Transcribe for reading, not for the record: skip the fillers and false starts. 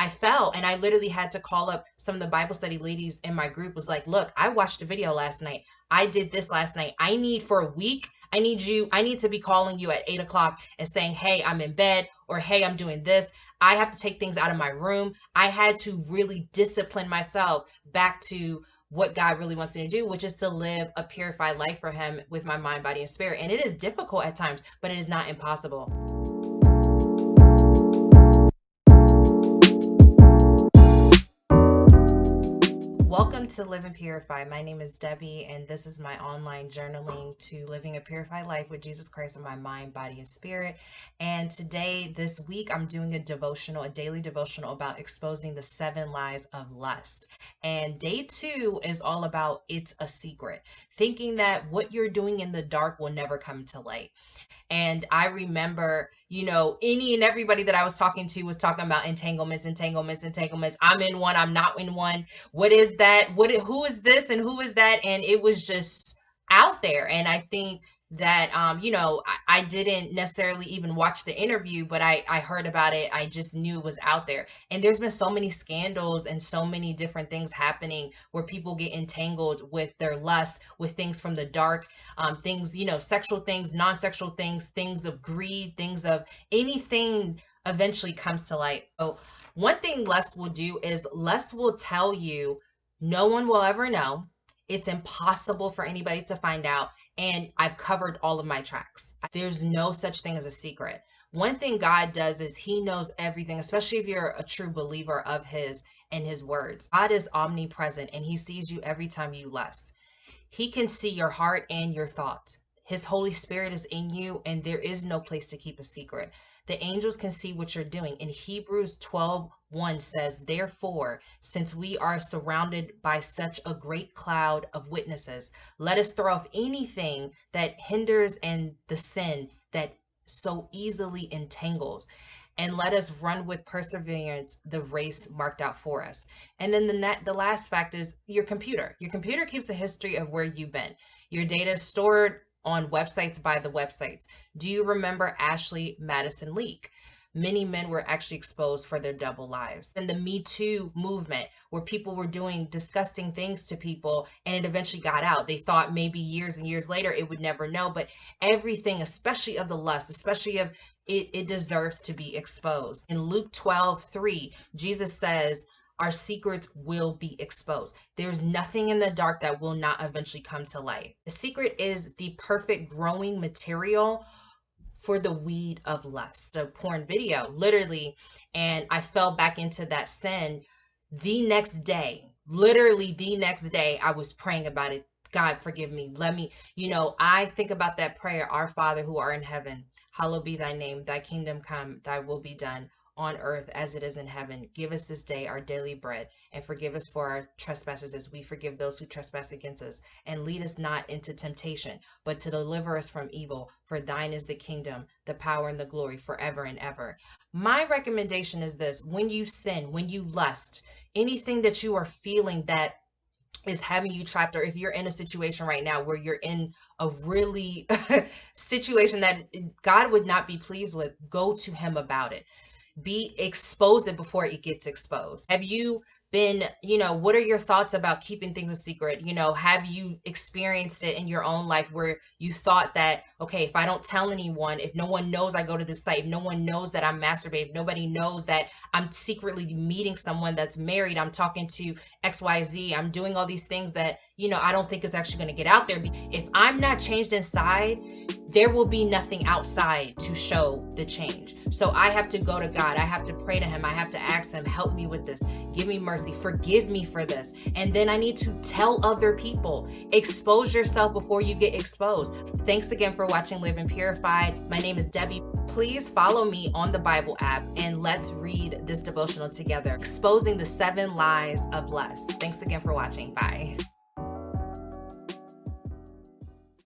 I fell, and I literally had to call up some of the Bible study ladies in my group. Was like, look, I watched a video last night. I did this last night. I need for a week. I need to be calling you at 8 o'clock and saying, hey, I'm in bed, or hey, I'm doing this. I have to take things out of my room. I had to really discipline myself back to what God really wants me to do, which is to live a purified life for him with my mind, body, and spirit. And it is difficult at times, but it is not impossible. Welcome to Living Purified. My name is Debbie, and this is my online journaling to living a purified life with Jesus Christ in my mind, body, and spirit. And today, this week, I'm doing a daily devotional about exposing the 7 lies of lust. And day 2 is all about it's a secret, thinking that what you're doing in the dark will never come to light. And I remember, any and everybody that I was talking to was talking about entanglements. I'm in one, I'm not in one. What is that? Who is this and who is that? And it was just out there. And I think that, I didn't necessarily even watch the interview, but I heard about it. I just knew it was out there. And there's been so many scandals and so many different things happening where people get entangled with their lust, with things from the dark, things, sexual things, non-sexual things, things of greed, things of anything eventually comes to light. So one thing lust will do is lust will tell you no one will ever know. It's impossible for anybody to find out. And I've covered all of my tracks. There's no such thing as a secret. One thing God does is he knows everything, especially if you're a true believer of his and his words. God is omnipresent and he sees you every time you lust. He can see your heart and your thoughts. His Holy Spirit is in you and there is no place to keep a secret. The angels can see what you're doing. In Hebrews 12:1 says, therefore, since we are surrounded by such a great cloud of witnesses, let us throw off anything that hinders and the sin that so easily entangles. And let us run with perseverance the race marked out for us. And then the last fact is your computer. Your computer keeps a history of where you've been. Your data is stored on websites by the websites. Do you remember Ashley Madison Leak? Many men were actually exposed for their double lives. And the Me Too movement, where people were doing disgusting things to people and it eventually got out. They thought maybe years and years later it would never know, but everything, especially of the lust, especially of it deserves to be exposed. In Luke 12:3, Jesus says, our secrets will be exposed. There's nothing in the dark that will not eventually come to light. The secret is the perfect growing material for the weed of lust. A porn video, literally, and I fell back into that sin the next day. Literally the next day, I was praying about it. God, forgive me. Let me, I think about that prayer, our Father who art in heaven, hallowed be thy name, thy kingdom come, thy will be done on earth as it is in heaven. Give us this day our daily bread, and forgive us for our trespasses as we forgive those who trespass against us. And lead us not into temptation, but to deliver us from evil. For thine is the kingdom, the power, and the glory forever and ever. My recommendation is this: when you sin, when you lust, anything that you are feeling that is having you trapped, or if you're in a situation right now where you're in a really situation that God would not be pleased with, go to him about it. Expose it before it gets exposed. Have you been, what are your thoughts about keeping things a secret? Have you experienced it in your own life where you thought that, okay, if I don't tell anyone, if no one knows I go to this site, if no one knows that I'm masturbating, if nobody knows that I'm secretly meeting someone that's married, I'm talking to XYZ, I'm doing all these things that, I don't think is actually going to get out there. If I'm not changed inside, there will be nothing outside to show the change. So I have to go to God. I have to pray to him. I have to ask him, help me with this. Give me mercy. Forgive me for this. And then I need to tell other people. Expose yourself before you get exposed. Thanks again for watching Living Purified. My name is Debbie. Please follow me on the Bible app and let's read this devotional together, exposing the 7 lies of lust. Thanks again for watching. Bye.